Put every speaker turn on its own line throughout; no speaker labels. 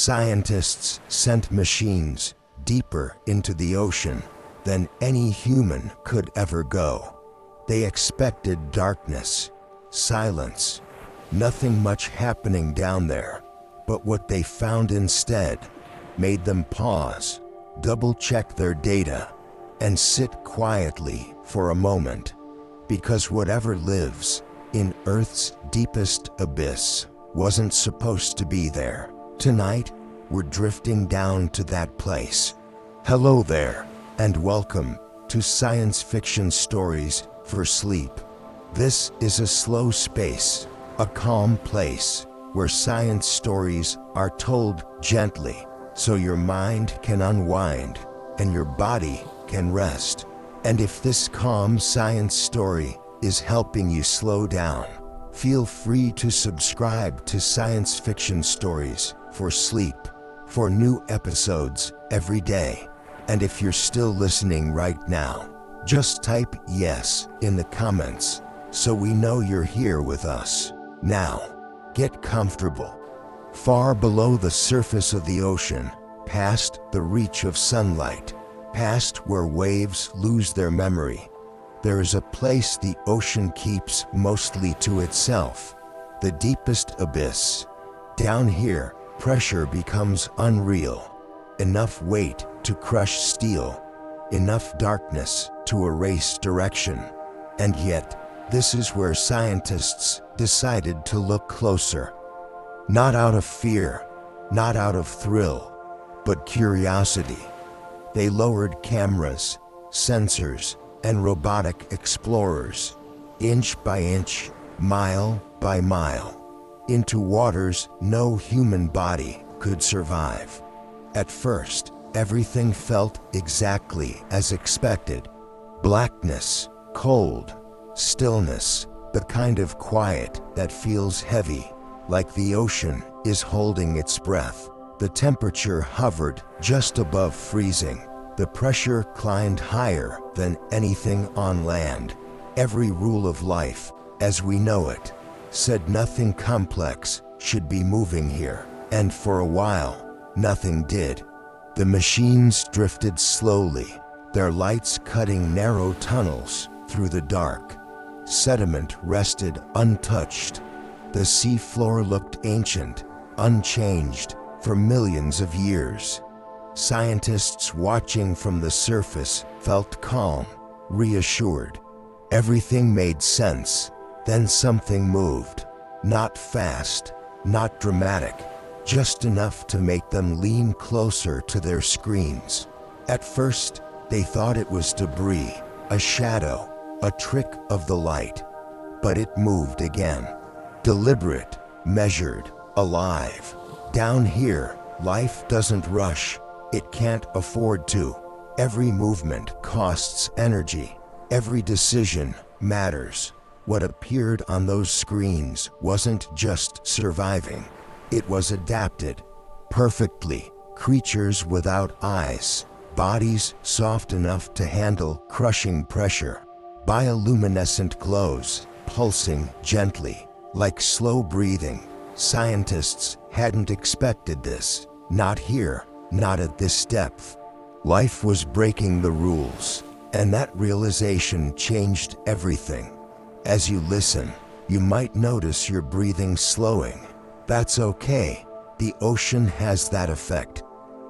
Scientists sent machines deeper into the ocean than any human could ever go. They expected darkness, silence, nothing much happening down there. But what they found instead made them pause, double-check their data, and sit quietly for a moment. Because whatever lives in Earth's deepest abyss wasn't supposed to be there. Tonight, we're drifting down to that place. Hello there, and welcome to Science Fiction Stories for Sleep. This is a slow space, a calm place, where science stories are told gently, so your mind can unwind and your body can rest. And if this calm science story is helping you slow down, feel free to subscribe to Science Fiction Stories for Sleep for new episodes every day. And if you're still listening right now, just type yes in the comments so we know you're here with us. Now, get comfortable. Far below the surface of the ocean, past the reach of sunlight, past where waves lose their memory, there is a place the ocean keeps mostly to itself, the deepest abyss. Down here, pressure becomes unreal. Enough weight to crush steel, enough darkness to erase direction. And yet, this is where scientists decided to look closer. Not out of fear, not out of thrill, but curiosity. They lowered cameras, sensors, and robotic explorers, inch by inch, mile by mile, into waters no human body could survive. At first, everything felt exactly as expected. Blackness, cold, stillness, the kind of quiet that feels heavy, like the ocean is holding its breath. The temperature hovered just above freezing. The pressure climbed higher than anything on land. Every rule of life, as we know it, said nothing complex should be moving here. And for a while, nothing did. The machines drifted slowly, their lights cutting narrow tunnels through the dark. Sediment rested untouched. The seafloor looked ancient, unchanged for millions of years. Scientists watching from the surface felt calm, reassured. Everything made sense. Then something moved. Not fast, not dramatic, just enough to make them lean closer to their screens. At first, they thought it was debris, a shadow, a trick of the light. But it moved again. Deliberate, measured, alive. Down here, life doesn't rush. It can't afford to. Every movement costs energy. Every decision matters. What appeared on those screens wasn't just surviving. It was adapted perfectly. Creatures without eyes, bodies soft enough to handle crushing pressure. Bioluminescent glows, pulsing gently, like slow breathing. Scientists hadn't expected this. Not here. Not at this depth. Life was breaking the rules, and that realization changed everything. As you listen, you might notice your breathing slowing. That's okay. The ocean has that effect.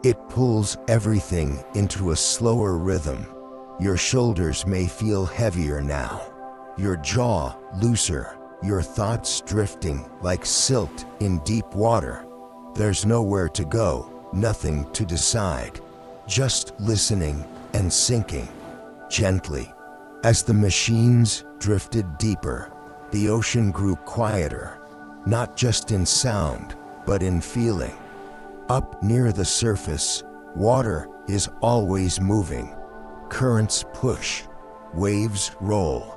It pulls everything into a slower rhythm. Your shoulders may feel heavier now, your jaw looser, your thoughts drifting like silt in deep water. There's nowhere to go. Nothing to decide, just listening and sinking gently. As the machines drifted deeper, the ocean grew quieter, not just in sound, but in feeling. Up near the surface, water is always moving. Currents push, waves roll.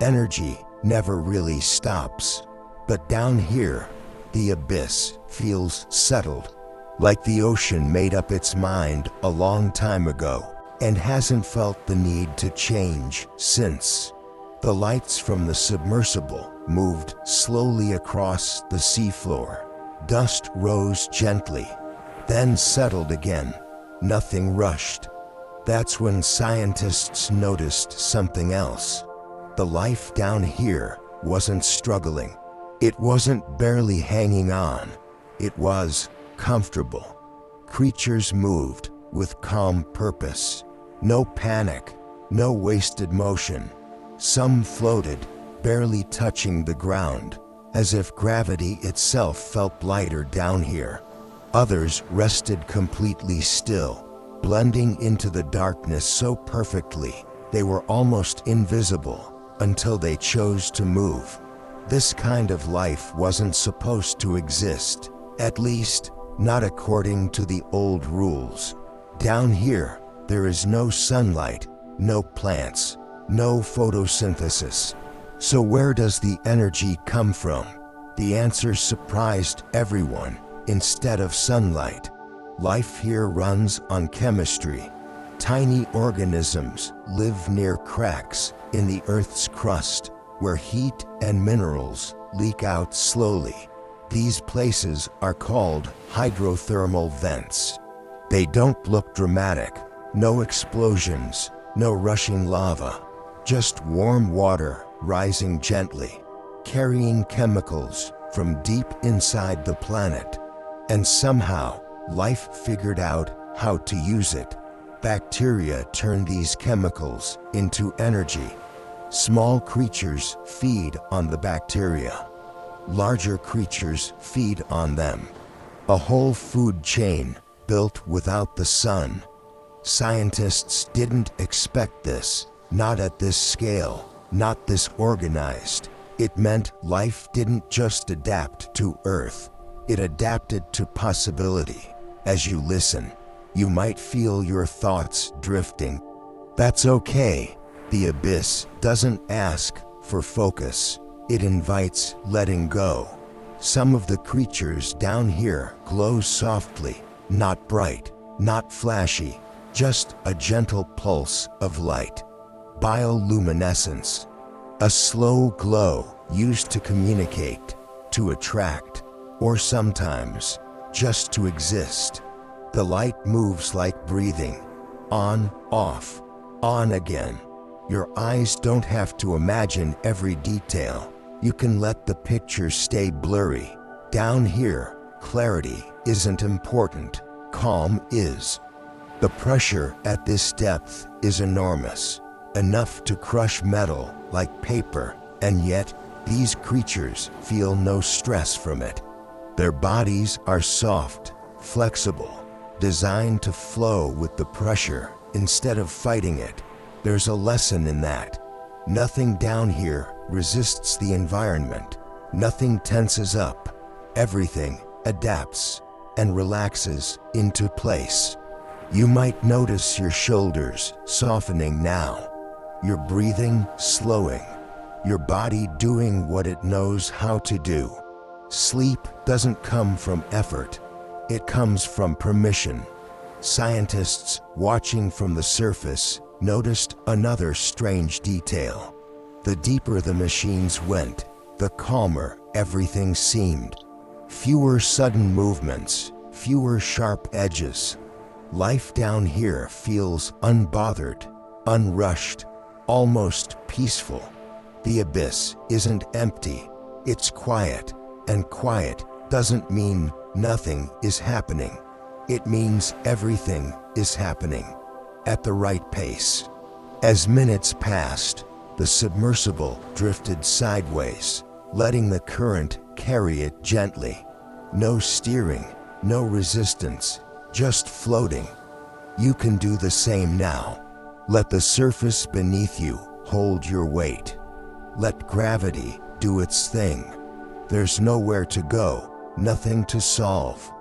Energy never really stops. But down here, the abyss feels settled. Like the ocean made up its mind a long time ago and hasn't felt the need to change since. The lights from the submersible moved slowly across the seafloor. Dust rose gently, then settled again. Nothing rushed. That's when scientists noticed something else. The life down here wasn't struggling. It wasn't barely hanging on. It was comfortable. Creatures moved with calm purpose. No panic, no wasted motion. Some floated, barely touching the ground, as if gravity itself felt lighter down here. Others rested completely still, blending into the darkness so perfectly they were almost invisible until they chose to move. This kind of life wasn't supposed to exist, at least not according to the old rules. Down here, there is no sunlight, no plants, no photosynthesis. So where does the energy come from? The answer surprised everyone. Instead of sunlight, life here runs on chemistry. Tiny organisms live near cracks in the Earth's crust, where heat and minerals leak out slowly. These places are called hydrothermal vents. They don't look dramatic. No explosions, no rushing lava, just warm water rising gently, carrying chemicals from deep inside the planet. And somehow, life figured out how to use it. Bacteria turn these chemicals into energy. Small creatures feed on the bacteria. Larger creatures feed on them. A whole food chain built without the sun. Scientists didn't expect this, not at this scale, not this organized. It meant life didn't just adapt to Earth. It adapted to possibility. As you listen, you might feel your thoughts drifting. That's okay. The abyss doesn't ask for focus. It invites letting go. Some of the creatures down here glow softly, not bright, not flashy, just a gentle pulse of light. Bioluminescence. A slow glow used to communicate, to attract, or sometimes just to exist. The light moves like breathing. On, off, on again. Your eyes don't have to imagine every detail. You can let the picture stay blurry. Down here, clarity isn't important. Calm is. The pressure at this depth is enormous, enough to crush metal like paper, and yet these creatures feel no stress from it. Their bodies are soft, flexible, designed to flow with the pressure instead of fighting it. There's a lesson in that. Nothing down here resists the environment. Nothing tenses up. Everything adapts and relaxes into place. You might notice your shoulders softening now, your breathing slowing, your body doing what it knows how to do. Sleep doesn't come from effort, it comes from permission. Scientists watching from the surface noticed another strange detail. The deeper the machines went, the calmer everything seemed. Fewer sudden movements, fewer sharp edges. Life down here feels unbothered, unrushed, almost peaceful. The abyss isn't empty, it's quiet, and quiet doesn't mean nothing is happening. It means everything is happening at the right pace. As minutes passed, the submersible drifted sideways, letting the current carry it gently. No steering, no resistance, just floating. You can do the same now. Let the surface beneath you hold your weight. Let gravity do its thing. There's nowhere to go, nothing to solve.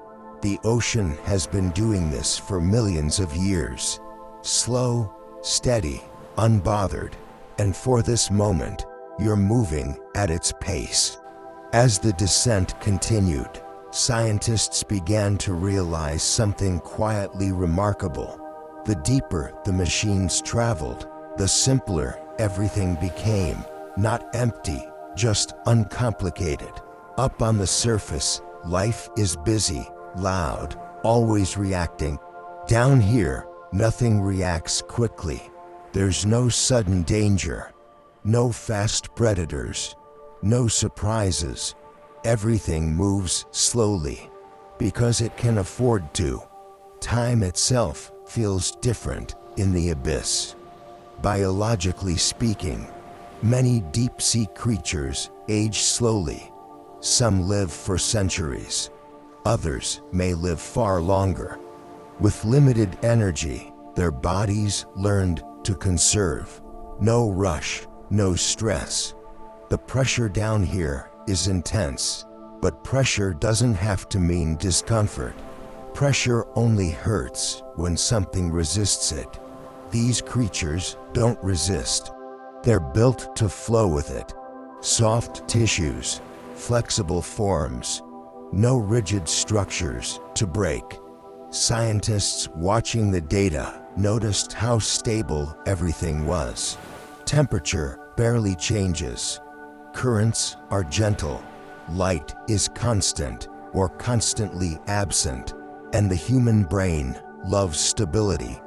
The ocean has been doing this for millions of years. Slow, steady, unbothered, and for this moment, you're moving at its pace. As the descent continued, scientists began to realize something quietly remarkable. The deeper the machines traveled, the simpler everything became. Not empty, just uncomplicated. Up on the surface, life is busy, loud, always reacting. Down here, nothing reacts quickly. There's no sudden danger, no fast predators, no surprises. Everything moves slowly because it can afford to. Time itself feels different in the abyss. Biologically speaking, many deep-sea creatures age slowly. Some live for centuries. Others may live far longer. With limited energy, their bodies learned to conserve. No rush, no stress. The pressure down here is intense, but pressure doesn't have to mean discomfort. Pressure only hurts when something resists it. These creatures don't resist. They're built to flow with it. Soft tissues, flexible forms, no rigid structures to break. Scientists watching the data noticed how stable everything was. Temperature barely changes. Currents are gentle. Light is constant or constantly absent. And the human brain loves stability.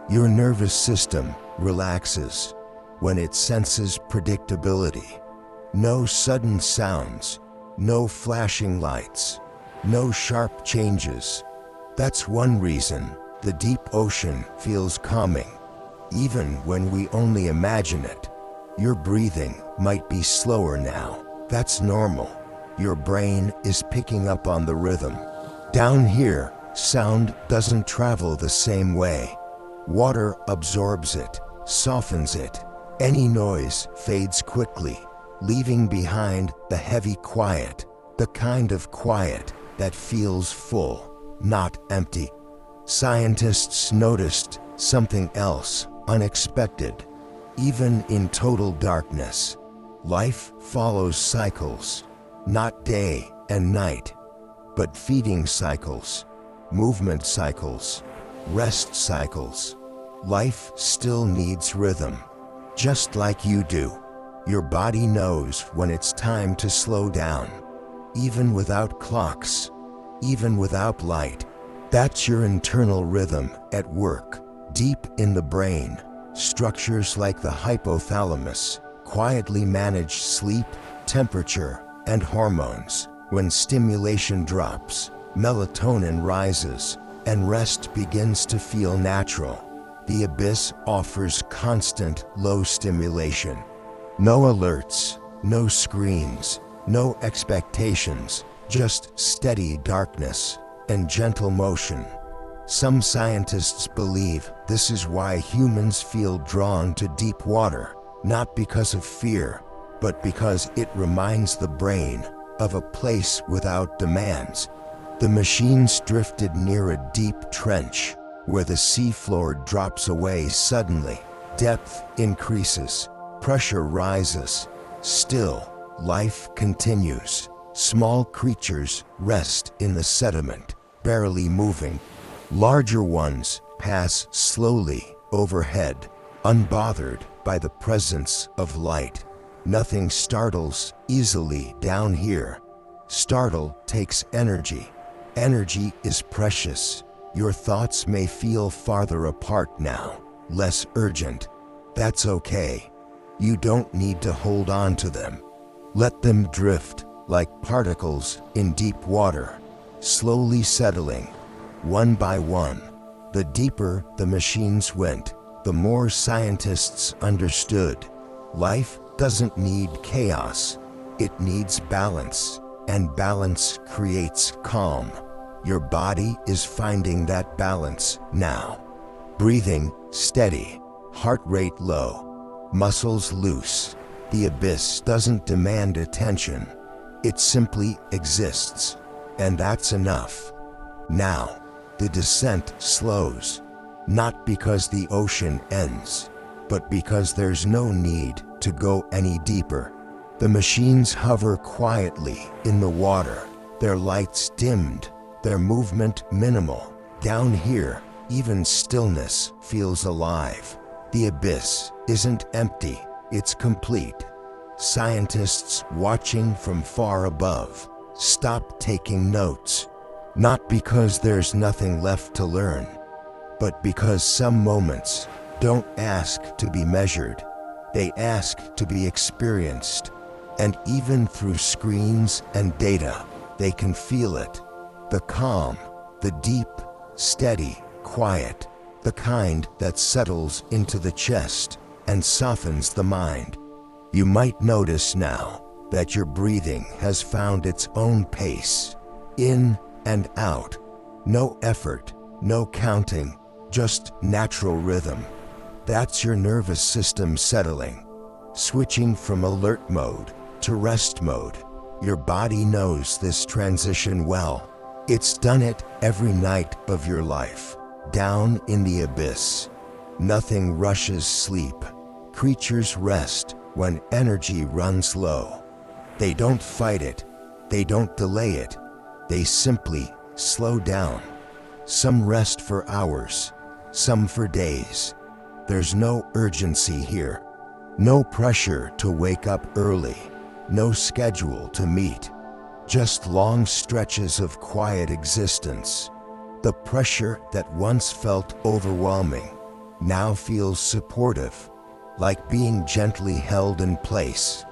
Your nervous system relaxes when it senses predictability. No sudden sounds, no flashing lights, no sharp changes. That's one reason the deep ocean feels calming, even when we only imagine it. Your breathing might be slower now. That's normal. Your brain is picking up on the rhythm. Down here, sound doesn't travel the same way. Water absorbs it, softens it. Any noise fades quickly, leaving behind the heavy quiet, the kind of quiet that feels full, not empty. Scientists noticed something else unexpected. Even in total darkness, life follows cycles, not day and night, but feeding cycles, movement cycles, rest cycles. Life still needs rhythm, just like you do. Your body knows when it's time to slow down, even without clocks, even without light. That's your internal rhythm at work, deep in the brain. Structures like the hypothalamus quietly manage sleep, temperature, and hormones. When stimulation drops, melatonin rises, and rest begins to feel natural. The abyss offers constant low stimulation. No alerts, no screens, no expectations, just steady darkness and gentle motion. Some scientists believe this is why humans feel drawn to deep water, not because of fear, but because it reminds the brain of a place without demands. The machines drifted near a deep trench where the seafloor drops away suddenly. Depth increases, pressure rises. Still, life continues. Small creatures rest in the sediment, barely moving. Larger ones pass slowly overhead, unbothered by the presence of light. Nothing startles easily down here. Startle takes energy. Energy is precious. Your thoughts may feel farther apart now, less urgent. That's okay. You don't need to hold on to them. Let them drift like particles in deep water, slowly settling, one by one. The deeper the machines went, the more scientists understood. Life doesn't need chaos. It needs balance, and balance creates calm. Your body is finding that balance now. Breathing steady, heart rate low, muscles loose. The abyss doesn't demand attention. It simply exists, and that's enough. Now, the descent slows, not because the ocean ends, but because there's no need to go any deeper. The machines hover quietly in the water, their lights dimmed, their movement minimal. Down here, even stillness feels alive. The abyss isn't empty, it's complete. Scientists watching from far above stop taking notes. Not because there's nothing left to learn, but because some moments don't ask to be measured. They ask to be experienced. And even through screens and data, they can feel it. The calm, the deep, steady, quiet, the kind that settles into the chest and softens the mind. You might notice now that your breathing has found its own pace, in and out. No effort, no counting, just natural rhythm. That's your nervous system settling, switching from alert mode to rest mode. Your body knows this transition well. It's done it every night of your life. Down in the abyss, nothing rushes sleep. Creatures rest when energy runs low. They don't fight it, they don't delay it, they simply slow down. Some rest for hours, some for days. There's no urgency here, no pressure to wake up early, no schedule to meet, just long stretches of quiet existence. The pressure that once felt overwhelming now feels supportive, like being gently held in place.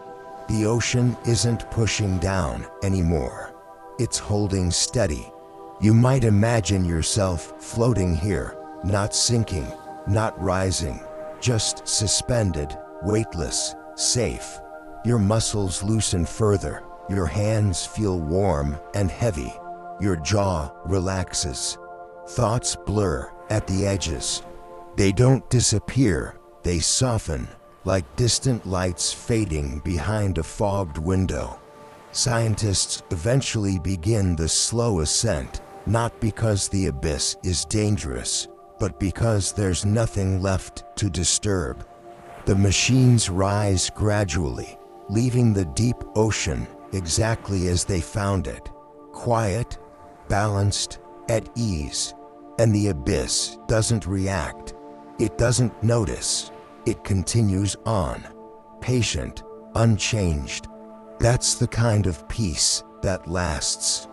The ocean isn't pushing down anymore. It's holding steady. You might imagine yourself floating here, not sinking, not rising, just suspended, weightless, safe. Your muscles loosen further, your hands feel warm and heavy, your jaw relaxes. Thoughts blur at the edges. They don't disappear, they soften, like distant lights fading behind a fogged window. Scientists eventually begin the slow ascent, not because the abyss is dangerous, but because there's nothing left to disturb. The machines rise gradually, leaving the deep ocean exactly as they found it, quiet, balanced, at ease. And the abyss doesn't react. It doesn't notice. It continues on, patient, unchanged. That's the kind of peace that lasts.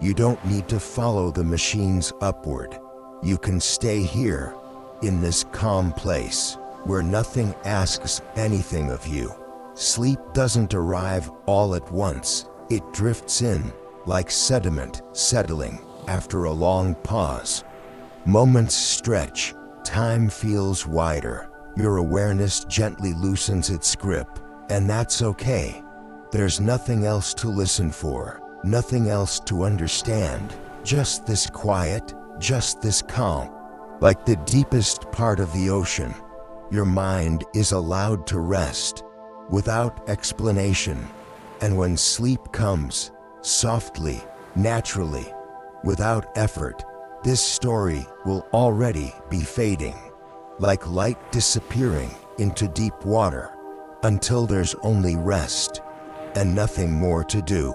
You don't need to follow the machines upward. You can stay here, in this calm place, where nothing asks anything of you. Sleep doesn't arrive all at once. It drifts in, like sediment settling after a long pause. Moments stretch, time feels wider. Your awareness gently loosens its grip, and that's okay. There's nothing else to listen for, nothing else to understand. Just this quiet, just this calm. Like the deepest part of the ocean, your mind is allowed to rest, without explanation. And when sleep comes, softly, naturally, without effort, this story will already be fading, like light disappearing into deep water, until there's only rest and nothing more to do.